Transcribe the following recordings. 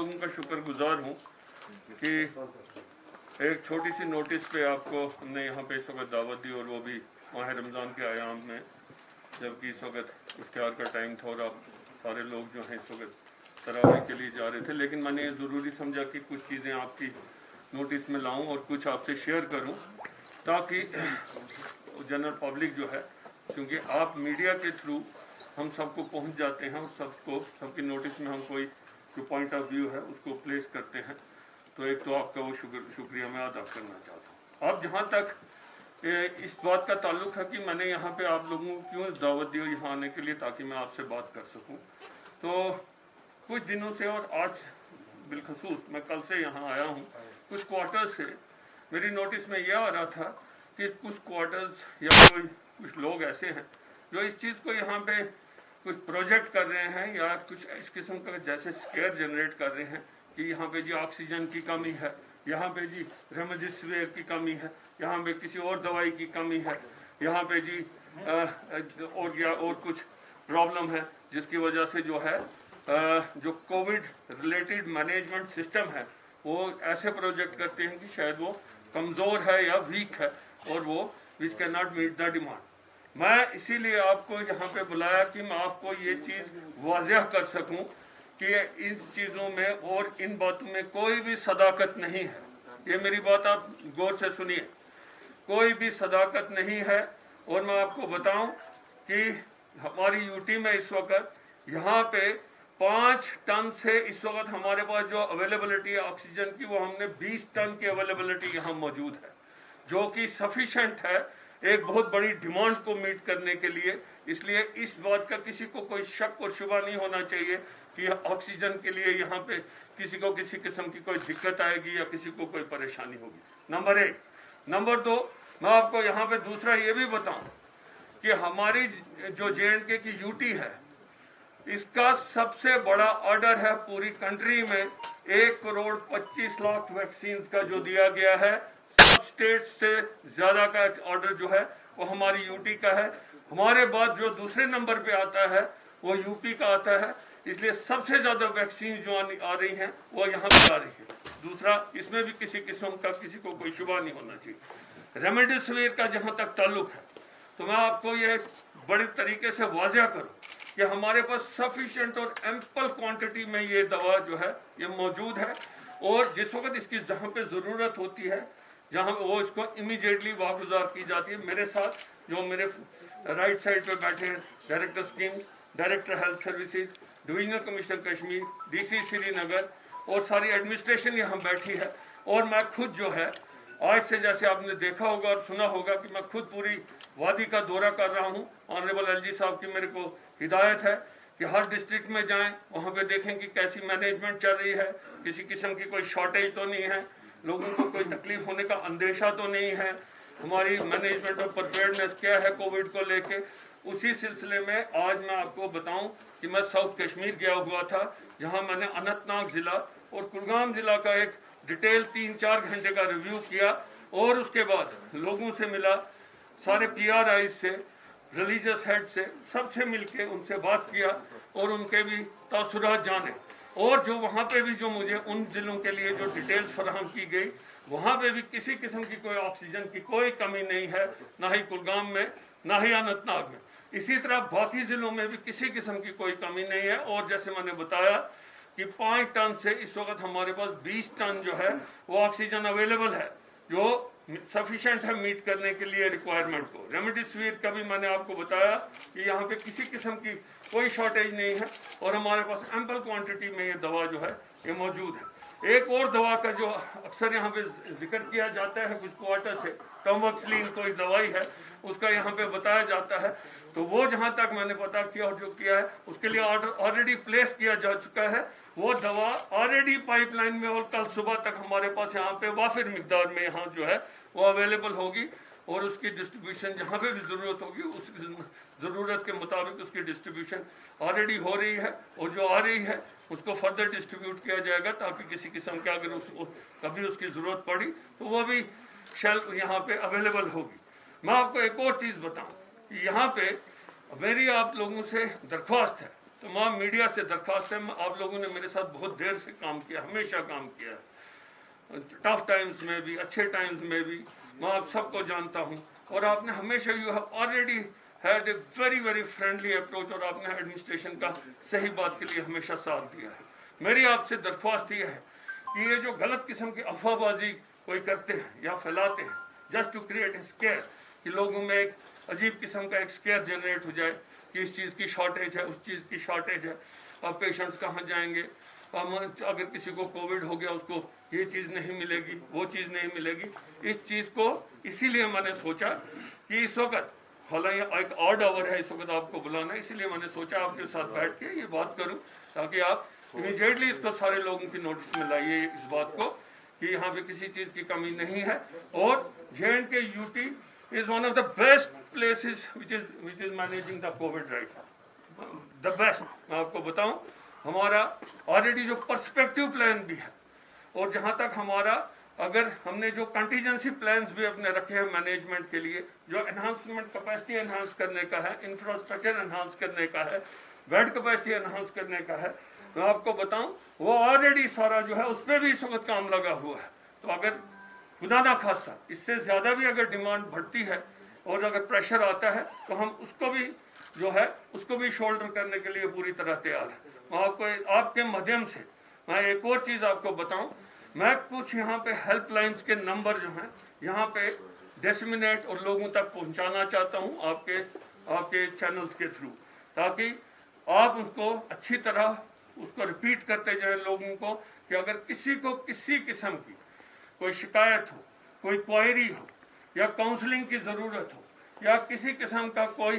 लोगों का शुक्रगुजार हूँ कि एक छोटी सी नोटिस पे आपको हमने यहाँ पे इस वक्त दावत दी, और वो भी माह रमज़ान के आयाम में, जबकि इस वक्त इफ्तार का टाइम था और आप सारे लोग जो हैं इस वक्त तरावी के लिए जा रहे थे। लेकिन मैंने ये ज़रूरी समझा कि कुछ चीज़ें आपकी नोटिस में लाऊं और कुछ आपसे शेयर करूं, ताकि जनरल पब्लिक जो है, क्योंकि आप मीडिया के थ्रू हम सबको पहुंच जाते हैं और सबकी नोटिस में हम कोई जो पॉइंट ऑफ व्यू है उसको प्लेस करते हैं, तो एक तो आपका वो शुक्रिया मैं अदा करना चाहता हूँ। अब जहाँ तक इस बात का ताल्लुक है कि मैंने यहाँ पे आप लोगों को क्यों दावत दी यहाँ आने के लिए, ताकि मैं आपसे बात कर सकूँ, तो कुछ दिनों से और आज बिलखसूस मैं कल से यहाँ आया हूँ, कुछ क्वार्टर्स से मेरी नोटिस में यह आ रहा था कि कुछ क्वार्टर्स या कुछ लोग ऐसे हैं जो इस चीज़ को यहाँ पे कुछ प्रोजेक्ट कर रहे हैं या कुछ इस किस्म का जैसे स्केयर जनरेट कर रहे हैं कि यहाँ पे जी ऑक्सीजन की कमी है, यहाँ पे जी रेमडेसिविर की कमी है, यहाँ पे किसी और दवाई की कमी है, यहाँ पे जी और कुछ प्रॉब्लम है, जिसकी वजह से जो है जो कोविड रिलेटेड मैनेजमेंट सिस्टम है वो ऐसे प्रोजेक्ट करते हैं कि शायद वो कमज़ोर है या वीक है और वो which can not meet the demand. मैं इसीलिए आपको यहाँ पे बुलाया कि मैं आपको ये चीज़ वाज़ेह कर सकूँ कि इन चीज़ों में और इन बातों में कोई भी सदाकत नहीं है। ये मेरी बात आप गौर से सुनिए, कोई भी सदाकत नहीं है। और मैं आपको बताऊं कि हमारी यूटी में इस वक्त यहाँ पे 5 टन से इस वक्त हमारे पास जो अवेलेबिलिटी है ऑक्सीजन की, वो हमने 20 टन की अवेलेबिलिटी यहाँ मौजूद है, जो कि सफिशेंट है एक बहुत बड़ी डिमांड को मीट करने के लिए। इसलिए इस बात का किसी को कोई शक और शुबा नहीं होना चाहिए कि ऑक्सीजन के लिए यहाँ पे किसी को किसी किस्म की कोई दिक्कत आएगी या किसी को कोई परेशानी होगी। नंबर 1। नंबर 2, मैं आपको यहाँ पे दूसरा ये भी बताऊं कि हमारी जो JNK की यूटी है, इसका सबसे बड़ा ऑर्डर है पूरी कंट्री में 1,25,00,000 वैक्सीन का जो दिया गया है। सब स्टेट से ज्यादा का ऑर्डर जो है वो हमारी यूटी का है। हमारे बाद जो दूसरे नंबर पे आता है वो यूपी का आता है। इसलिए सबसे ज्यादा वैक्सीन जो आ रही हैं वो यहाँ पे आ रही है। दूसरा, इसमें भी किसी किस्म का किसी को कोई शुबा नहीं होना चाहिए। रेमडेसिविर का जहाँ तक ताल्लुक है, तो मैं आपको ये बड़े तरीके से वाज़ेह करूँ कि हमारे पास सफिशिएंट और एम्पल क्वांटिटी में ये दवा जो है ये मौजूद है, और जिस वक्त इसकी जहाँ पे ज़रूरत होती है, जहाँ वो इसको इमीडिएटली वागुजार की जाती है। मेरे साथ जो मेरे राइट साइड पे बैठे हैं director scheme, director health services, divisional commissioner Kashmir, DC Srinagar और सारी एडमिनिस्ट्रेशन यहाँ बैठी है। और मैं खुद जो है आज से, जैसे आपने देखा होगा और सुना होगा, कि मैं खुद पूरी वादी का दौरा कर रहा हूँ। ऑनरेबल LG साहब की मेरे को हिदायत है कि हर डिस्ट्रिक्ट में जाएं, वहाँ पे देखें कि कैसी मैनेजमेंट चल रही है, किसी किस्म की कोई शॉर्टेज तो नहीं है, लोगों को कोई तकलीफ होने का अंदेशा तो नहीं है, हमारी मैनेजमेंट और प्रिपेयर्डनेस क्या है कोविड को लेके। उसी सिलसिले में आज मैं आपको बताऊं कि मैं साउथ कश्मीर गया हुआ था, जहां मैंने अनंतनाग जिला और कुलगाम जिला का एक डिटेल 3-4 घंटे का रिव्यू किया, और उसके बाद लोगों से मिला, सारे PRI से, रिलीजियस हेड से, सबसे मिलके उनसे बात किया और उनके भी तासुरात जाने। और जो वहाँ पे भी जो मुझे उन जिलों के लिए जो डिटेल्स फराहम की गई, वहाँ पे भी किसी किस्म की कोई ऑक्सीजन की कोई कमी नहीं है, ना ही कुलगाम में ना ही अनंतनाग में। इसी तरह बाकी जिलों में भी किसी किस्म की कोई कमी नहीं है। और जैसे मैंने बताया कि 5 टन से इस वक्त हमारे पास 20 टन जो है वो ऑक्सीजन अवेलेबल है, जो सफिशिएंट है मीट करने के लिए रिक्वायरमेंट को। रेमडेसिविर का भी मैंने आपको बताया कि यहाँ पे किसी किस्म की कोई शॉर्टेज नहीं है और हमारे पास एम्पल क्वांटिटी में ये दवा जो है ये मौजूद है। एक और दवा का जो अक्सर यहाँ पे जिक्र किया जाता है कुछ क्वार्टर से, टॉमोक्सिलिन कोई दवाई है, उसका यहाँ पे बताया जाता है, तो वो जहाँ तक मैंने पता किया और जो किया है उसके लिए ऑर्डर ऑलरेडी प्लेस किया जा चुका है। वो दवा ऑलरेडी पाइपलाइन में और कल सुबह तक हमारे पास यहाँ पे वाफिर मिकदार में यहाँ जो है वो अवेलेबल होगी, और उसकी डिस्ट्रीब्यूशन जहाँ पे भी ज़रूरत होगी उस ज़रूरत के मुताबिक उसकी डिस्ट्रीब्यूशन ऑलरेडी हो रही है, और जो आ रही है उसको फर्दर डिस्ट्रीब्यूट किया जाएगा, ताकि किसी किस्म के अगर उसको कभी उसकी ज़रूरत पड़ी तो वो भी शेल्फ यहाँ पे अवेलेबल होगी। मैं आपको एक और चीज़ बताऊँ, यहाँ पे मेरी आप लोगों से दरख्वास्त है तमाम मीडिया से दरख्वास्त है, आप लोगों ने मेरे साथ बहुत देर से काम किया, हमेशा काम किया है, टफ टाइम्स में भी, अच्छे टाइम्स में भी, मैं आप सबको जानता हूँ, और आपने हमेशा, you have already had a very very friendly approach, और आपने एडमिनिस्ट्रेशन का सही बात के लिए हमेशा साथ दिया है। मेरी आपसे दरख्वास्त ये है कि ये जो गलत किस्म की अफवाहबाजी कोई करते हैं या फैलाते हैं just to create a scare, कि लोगों में एक अजीब किस्म का एक स्केयर जनरेट हो जाए कि इस चीज़ की शॉर्टेज है, उस चीज़ की शॉर्टेज है, और पेशेंट्स कहाँ जाएंगे, अगर किसी को कोविड हो गया उसको ये चीज़ नहीं मिलेगी, वो चीज़ नहीं मिलेगी। इस चीज़ को इसीलिए मैंने सोचा कि इस वक्त, हालांकि एक ऑड आवर है इस वक्त आपको बुलाना, इसीलिए मैंने सोचा आपके साथ बैठ के ये बात करूं, ताकि आप इमीडिएटली इसको सारे लोगों की नोटिस में लाइए इस बात को कि यहाँ पे किसी चीज़ की कमी नहीं है। और J&K UT is one of the best places which is managing the COVID right now, the best। मैं आपको बताऊं, हमारा ऑलरेडी जो पर्सपेक्टिव प्लान भी है, और जहां तक हमारा, अगर हमने जो कंटीजेंसी प्लान्स भी अपने रखे हैं मैनेजमेंट के लिए, जो एनहांसमेंट कैपेसिटी एनहांस करने का है, इंफ्रास्ट्रक्चर एनहांस करने का है, बेड कैपेसिटी एनहांस करने का है, मैं आपको बताऊं वो ऑलरेडी सारा जो है उस पर भी इस वक्त काम लगा हुआ है। तो अगर खुदा ना खास्ता इससे ज्यादा भी अगर डिमांड बढ़ती है और अगर प्रेशर आता है, तो हम उसको भी जो है उसको भी शोल्डर करने के लिए पूरी तरह तैयार है। मैं आपको आपके माध्यम से मैं एक और चीज आपको बताऊं, मैं कुछ यहाँ पे हेल्पलाइंस के नंबर जो हैं यहाँ पे डिसमिनेट और लोगों तक पहुंचाना चाहता हूँ आपके चैनल्स के थ्रू, ताकि आप उसको अच्छी तरह उसको रिपीट करते जाए लोगों को, कि अगर किसी को किसी किस्म की कोई शिकायत हो, कोई क्वायरी हो, या काउंसलिंग की जरूरत हो, या किसी किस्म का कोई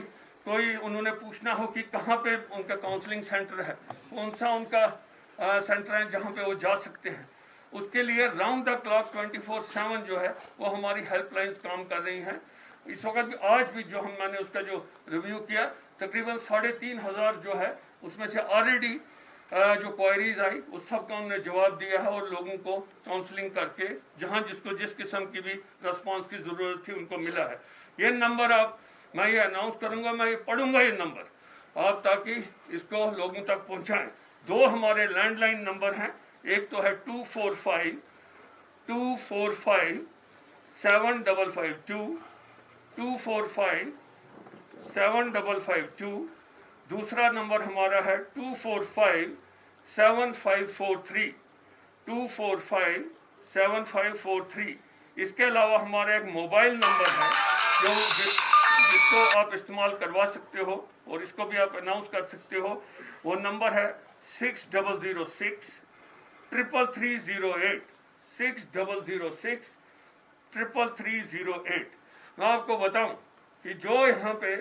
उन्होंने पूछना हो कि कहाँ पे उनका काउंसलिंग सेंटर है, कौन सा उनका सेंटर है जहाँ पे वो जा सकते हैं, उसके लिए राउंड द क्लॉक 24/7 जो है वो हमारी हेल्पलाइंस काम कर रही हैं। इस वक्त भी, आज भी जो मैंने उसका जो रिव्यू किया, तकरीबन 3,500 जो है उसमें से ऑलरेडी जो क्वायरीज आई उस सब का उन्होंने जवाब दिया है, और लोगों को काउंसलिंग करके जहां जिसको जिस किस्म की भी रिस्पांस की जरूरत थी उनको मिला है। ये नंबर मैं ये अनाउंस करूंगा, मैं ये पढ़ूंगा ये नंबर आप, ताकि इसको लोगों तक पहुंचाएं। 2 हमारे लैंडलाइन नंबर हैं, एक तो है 245 755 245 755, दूसरा नंबर हमारा है 245 7543 245 7543। इसके अलावा हमारा एक मोबाइल नंबर है जिसको आप इस्तेमाल करवा सकते हो, और इसको भी आप अनाउंस कर सकते हो। वो नंबर है 6006 33308 6006 33308। मैं आपको बताऊं कि जो यहाँ पे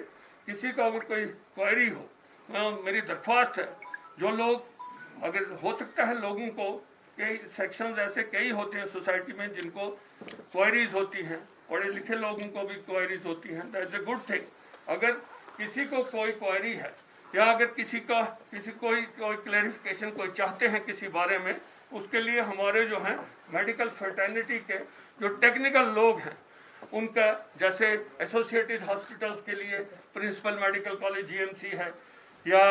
किसी का अगर कोई क्वेरी हो, मेरी दरख्वास्त है, जो लोग, अगर हो सकता है लोगों को कई सेक्शंस ऐसे कई होते हैं सोसाइटी में जिनको क्वेरीज होती हैं, पढ़े लिखे लोगों को भी क्वेरीज होती हैं, दैट्स ए गुड थिंग। अगर किसी को कोई क्वेरी है, या अगर किसी कोई क्लैरिफिकेशन कोई चाहते हैं किसी बारे में, उसके लिए हमारे जो हैं मेडिकल फ्रेटर्निटी के जो टेक्निकल लोग हैं, उनका, जैसे एसोसिएटेड हॉस्पिटल्स के लिए प्रिंसिपल मेडिकल कॉलेज GMC है, या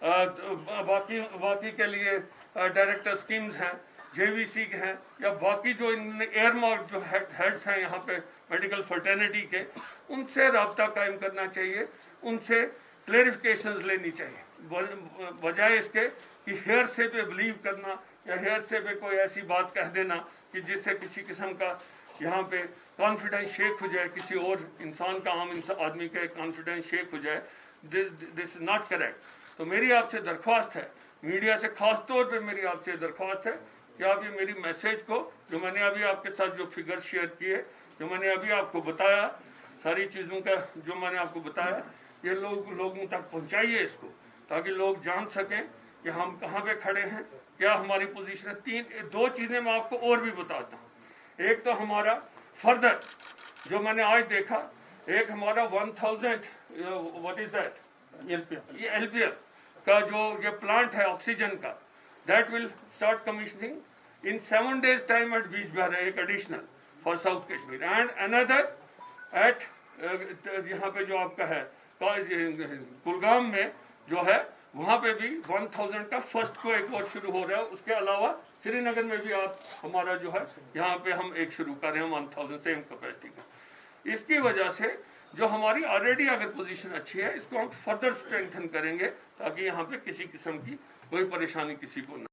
बाकी के लिए डायरेक्टर स्कीम्स हैं JVC के हैं, या बाकी जो इनमें एयरमार्क जो हेड्स हैं यहाँ पे मेडिकल फ्रेटर्निटी के, उनसे रब्ता कायम करना चाहिए, उनसे क्लेरिफिकेशंस लेनी चाहिए, बजाय इसके कि हेयर से पे बिलीव करना या हेयर से पे कोई ऐसी बात कह देना कि जिससे किसी किस्म का यहाँ पे कॉन्फिडेंस शेक हो जाए, किसी और इंसान का, आम आदमी का कॉन्फिडेंस शेक हो जाए। This is not correct. तो मेरी आपसे दरख्वास्त है, मीडिया से खास तौर पे मेरी आपसे दरख्वास्त है कि आप ये मेरी मैसेज को, जो मैंने अभी आपके साथ जो फिगर शेयर किए, जो मैंने अभी आपको बताया, सारी चीज़ों का जो मैंने आपको बताया, ये लोगों तक पहुंचाइए इसको, ताकि लोग जान सकें कि हम कहाँ पे खड़े हैं, क्या हमारी पोजीशन है। 2 चीज़ें मैं आपको और भी बताता हूँ। एक तो हमारा फर्दर जो मैंने आज देखा, एक हमारा 1000 व्हाट इज दैट LPR का जो ये प्लांट है ऑक्सीजन का, that will start commissioning in 7 days time at Bijbehara, एक additional for south Kashmir, and another at यहाँ पे जो आपका है कुलगाम में जो है वहाँ पे भी 1000 का फर्स्ट को एक और शुरू हो रहा है। उसके अलावा श्रीनगर में भी आप हमारा जो है यहाँ पे हम एक शुरू कर रहे हैं 1000 सेम कैपेसिटी का। इसकी वजह से जो हमारी ऑलरेडी अगर पोजीशन अच्छी है, इसको हम फर्दर स्ट्रेंथन करेंगे ताकि यहाँ पे किसी किस्म की कोई परेशानी किसी को न